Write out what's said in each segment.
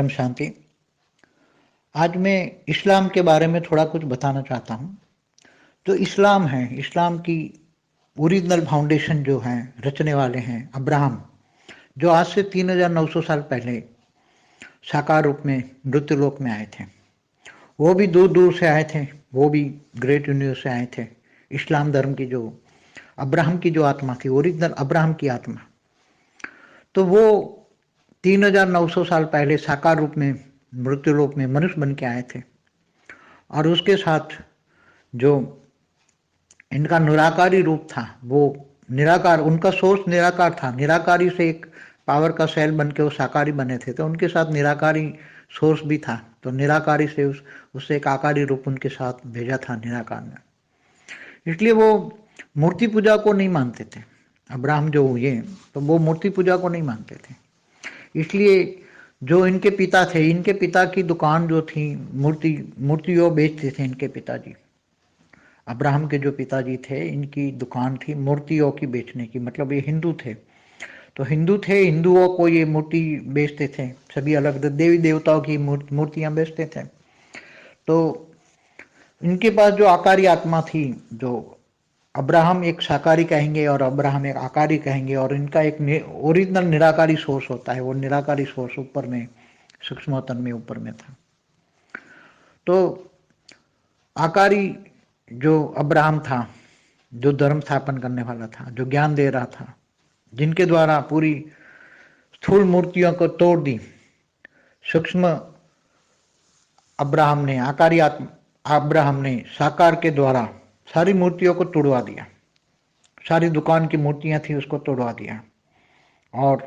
परम शांति। आज मैं इस्लाम के बारे में थोड़ा कुछ बताना चाहता हूँ। जो इस्लाम है, इस्लाम की ओरिजिनल फाउंडेशन जो है, रचने वाले हैं अब्राहम, जो आज से 3900 साल पहले साकार रूप में मृत्युलोक में आए थे। वो भी दूर दूर से आए थे, वो भी ग्रेट यूनिवर्स से आए थे। इस्लाम धर्म की जो अब्राहम की जो आत्मा थी, ओरिजिनल अब्राहम की आत्मा, तो वो 3900 साल पहले साकार रूप में मृत्युलोक में मनुष्य बन के आए थे। और उसके साथ जो इनका निराकारी रूप था, वो निराकार, उनका सोर्स निराकार था। निराकारी से एक पावर का सेल बन के वो साकारी बने थे, तो उनके साथ निराकारी सोर्स भी था। तो निराकारी से उससे एक आकारी रूप उनके साथ भेजा था निराकार ने। इसलिए वो मूर्ति पूजा को नहीं मानते थे। अब्राहम जो हुए तो वो मूर्ति पूजा को नहीं मानते थे। इसलिए जो इनके पिता थे, इनके पिता की दुकान जो थी, मूर्तियों बेचते थे इनके पिताजी। अब्राहम के जो पिताजी थे, इनकी दुकान थी मूर्तियों की बेचने की। मतलब ये हिंदू थे, तो हिंदू थे, हिंदुओं को ये मूर्ति बेचते थे। सभी अलग देवी देवताओं की मूर्तियां बेचते थे। तो इनके पास जो आकारी आत्मा थी, जो अब्राहम एक साकारी कहेंगे और अब्राहम एक आकारी कहेंगे, और इनका एक ओरिजिनल निराकारी सोर्स होता है। वो निराकारी सोर्स ऊपर में, सूक्ष्म तन में ऊपर में था। तो आकारी जो अब्राहम था, जो धर्म स्थापन करने वाला था, जो ज्ञान दे रहा था, जिनके द्वारा पूरी स्थूल मूर्तियों को तोड़ दी, सूक्ष्म अब्राहम ने, आकारी अब्राहम ने साकार के द्वारा सारी मूर्तियों को तोड़वा दिया। सारी दुकान की मूर्तियां थी उसको तोड़वा दिया। और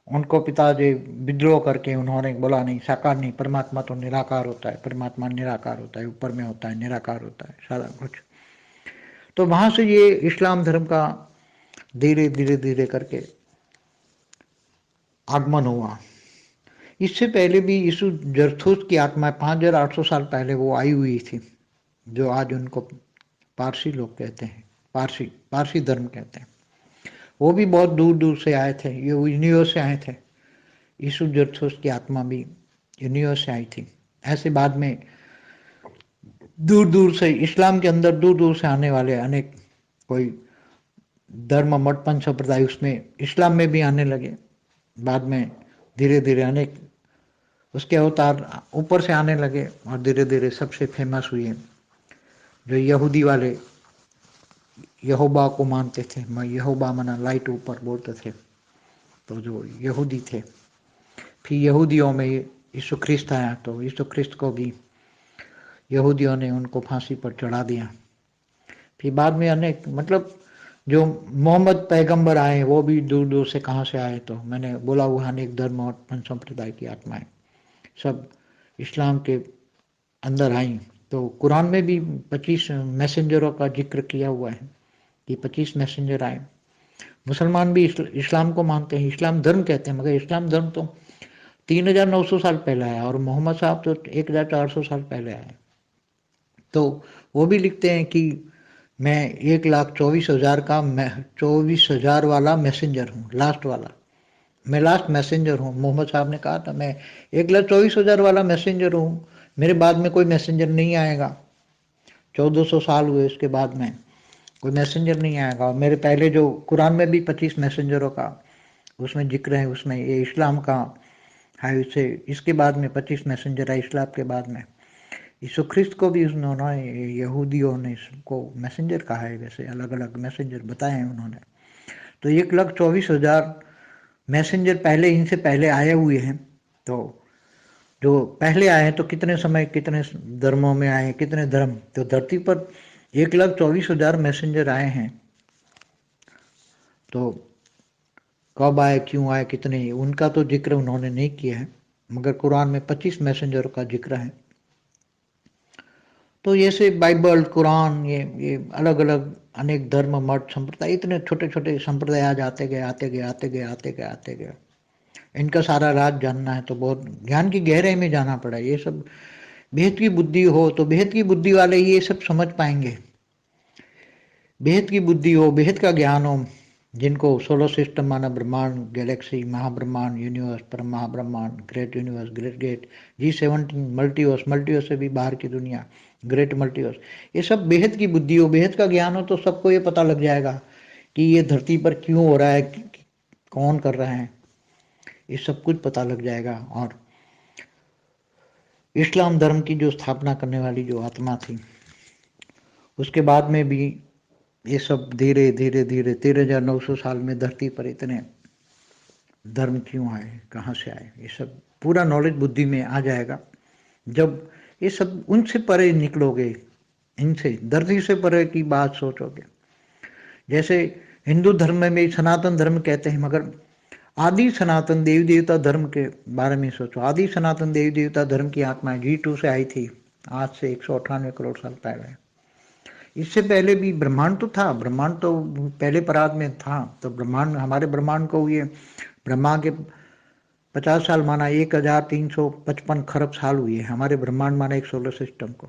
उनको पिताजी विद्रोह करके उन्होंने बोला, नहीं, साकार नहीं, परमात्मा तो निराकार होता है, परमात्मा निराकार होता है, ऊपर में होता है, निराकार होता है सारा कुछ। तो वहां से ये इस्लाम धर्म का धीरे धीरे धीरे करके आगमन हुआ। इससे पहले भी यीशु जरथुस की आत्मा 5800 साल पहले वो आई हुई थी, जो आज उनको पारसी लोग कहते हैं, पारसी धर्म कहते हैं। वो भी बहुत दूर दूर से आए थे, ये यूनिवर्स से आए थे। यीशु जरथुस की आत्मा भी यूनिवर्स से आई थी। ऐसे बाद में दूर दूर से इस्लाम के अंदर दूर दूर से आने वाले अनेक कोई धर्म, मठ, पंथ, संप्रदाय उसमें इस्लाम में भी आने लगे। बाद में धीरे धीरे अनेक उसके अवतार ऊपर से आने लगे, और धीरे धीरे सबसे फेमस हुए जो यहूदी वाले यहोवा को मानते थे। मैं यहोवा मना लाइट ऊपर बोलते थे, तो जो यहूदी थे। फिर यहूदियों में यीशु ख्रिस्त आया, तो यीशु ख्रिस्त को भी यहूदियों ने उनको फांसी पर चढ़ा दिया। फिर बाद में अनेक, मतलब जो मोहम्मद पैगंबर आए, वो भी दूर दूर से कहाँ से आए, तो मैंने बोला हुआ अनेक धर्म और पंथ संप्रदाय की आत्माएं सब इस्लाम के अंदर आई। तो कुरान में भी 25 मैसेंजरों का जिक्र किया हुआ है कि 25 मैसेंजर आए। मुसलमान भी इस्लाम को मानते हैं, इस्लाम धर्म कहते हैं, मगर इस्लाम धर्म तो 3900 साल पहले आया, और मोहम्मद साहब तो 1400 साल पहले आए। तो वो भी लिखते हैं कि मैं 1,24,000 का 24,000 वाला मैसेंजर हूँ, लास्ट वाला, मैं लास्ट मैसेंजर हूँ। मोहम्मद साहब ने कहा था मैं 1,24,000 वाला मैसेंजर हूँ, मेरे बाद में कोई मैसेंजर नहीं आएगा। 1400 साल हुए उसके बाद में कोई मैसेंजर नहीं आएगा। और मेरे पहले जो कुरान में भी 25 मैसेंजरों का उसमें जिक्र है, उसमें ये इस्लाम का है। उससे इसके बाद में 25 मैसेंजर है इस्लाम के बाद में। यीशु ख्रिस्त को भी उन्होंने, यहूदियों ने इसको मैसेंजर कहा है। वैसे अलग अलग मैसेंजर बताए हैं उन्होंने। तो 1,24,000 मैसेंजर पहले, इनसे पहले आए हुए हैं। तो जो पहले आए हैं, तो कितने समय, कितने धर्मों में आए, कितने धर्म, तो धरती पर 1,24,000 मैसेंजर आए हैं। तो कब आए, क्यों आए, कितने, उनका तो जिक्र उन्होंने नहीं किया है, मगर कुरान में 25 मैसेंजर का जिक्र है। तो जैसे बाइबल, कुरान, ये अलग अलग अनेक धर्म, मठ, संप्रदाय, इतने छोटे छोटे संप्रदाय आज आते गए, आते गए, आते गए, आते गए, आते गए। इनका सारा राज जानना है तो बहुत ज्ञान की गहराई में जाना पड़ा। ये सब बेहद की बुद्धि हो तो बेहद की बुद्धि वाले ये सब समझ पाएंगे। बेहद की बुद्धि हो, बेहद का ज्ञान हो, जिनको सोलर सिस्टम माना ब्रह्मांड, गैलेक्सी, महाब्रह्मांड, यूनिवर्स, परम महाब्रह्मांड, great universe, great gate, G17, multiverse, multiverse से भी बाहर की दुनिया, ग्रेट मल्टीवर्स, ये सब बेहद की बुद्धि हो, बेहद का ज्ञान हो तो सबको ये पता लग जाएगा कि ये धरती पर क्यों हो रहा है, कौन कर रहा है, ये सब कुछ पता लग जाएगा। और इस्लाम धर्म की जो स्थापना करने वाली जो आत्मा थी, उसके बाद में भी ये सब धीरे धीरे धीरे 13,900 साल में धरती पर इतने धर्म क्यों आए, कहाँ से आए, ये सब पूरा नॉलेज बुद्धि में आ जाएगा जब ये सब उनसे परे निकलोगे, इनसे धरती से परे की बात सोचोगे। जैसे हिंदू धर्म में भी सनातन धर्म कहते हैं, मगर आदि सनातन देवी देवता धर्म के बारे में सोचो। आदि सनातन देवी देवता धर्म की आत्मा G2 से आई थी, आज से 198 करोड़ साल पहले। इससे पहले भी ब्रह्मांड तो था, ब्रह्मांड तो पहले पराग में था, तो ब्रह्मांड, हमारे ब्रह्मांड को ये ब्रह्मा के 50 साल माना, 1355 खरब साल हुए हमारे ब्रह्मांड माना एक सोलर सिस्टम को।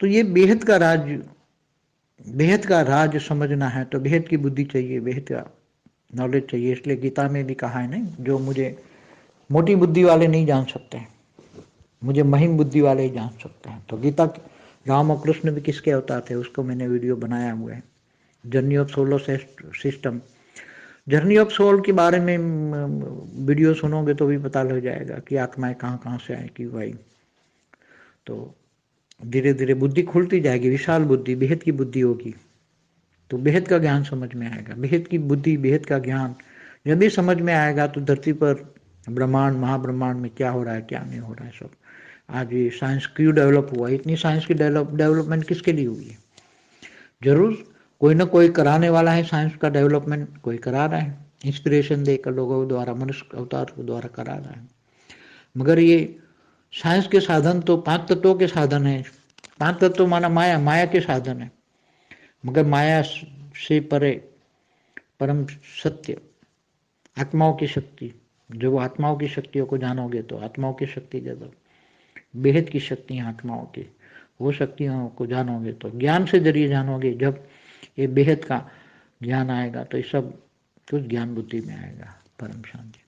तो ये बेहद का राज समझना है तो बेहद की बुद्धि चाहिए, बेहद का नॉलेज चाहिए। इसलिए गीता में भी कहा है नहीं, जो मुझे मोटी बुद्धि वाले नहीं जान सकते, मुझे महिम बुद्धि वाले ही जान सकते हैं। तो गीता, राम और कृष्ण भी किसके अवतार थे, उसको मैंने वीडियो बनाया हुआ है, journey of solar system. Journey of sol के बारे में वीडियो सुनोगे तो भी पता लग जाएगा कि आत्माएं कहाँ कहाँ से आए, क्यों आई। तो धीरे धीरे बुद्धि खुलती जाएगी, विशाल बुद्धि, बेहद की बुद्धि होगी तो बेहद का ज्ञान समझ में आएगा। बेहद की बुद्धि, बेहद का ज्ञान जब भी समझ में आएगा तो धरती पर ब्रह्मांड, महाब्रह्मांड में क्या हो रहा है, क्या नहीं हो रहा है, सब। आज ये साइंस क्यों डेवलप हुआ, इतनी साइंस की डेवलपमेंट किसके लिए हुई है? जरूर कोई ना कोई कराने वाला है, साइंस का डेवलपमेंट कोई करा रहा है, इंस्पिरेशन देकर लोगों द्वारा, मनुष्य अवतार के द्वारा करा रहा है। मगर ये साइंस के साधन तो 5 तत्वों के साधन है। 5 तत्व माना माया, माया के साधन है। मगर माया से परे परम सत्य, आत्माओं की शक्ति, जब आत्माओं की शक्तियों को जानोगे तो आत्माओं की शक्ति, जब बेहद की शक्ति आत्माओं की, वो शक्तियों को जानोगे तो ज्ञान से जरिए जानोगे। जब ये बेहद का ज्ञान आएगा तो ये सब कुछ ज्ञान बुद्धि में आएगा। परम शांति।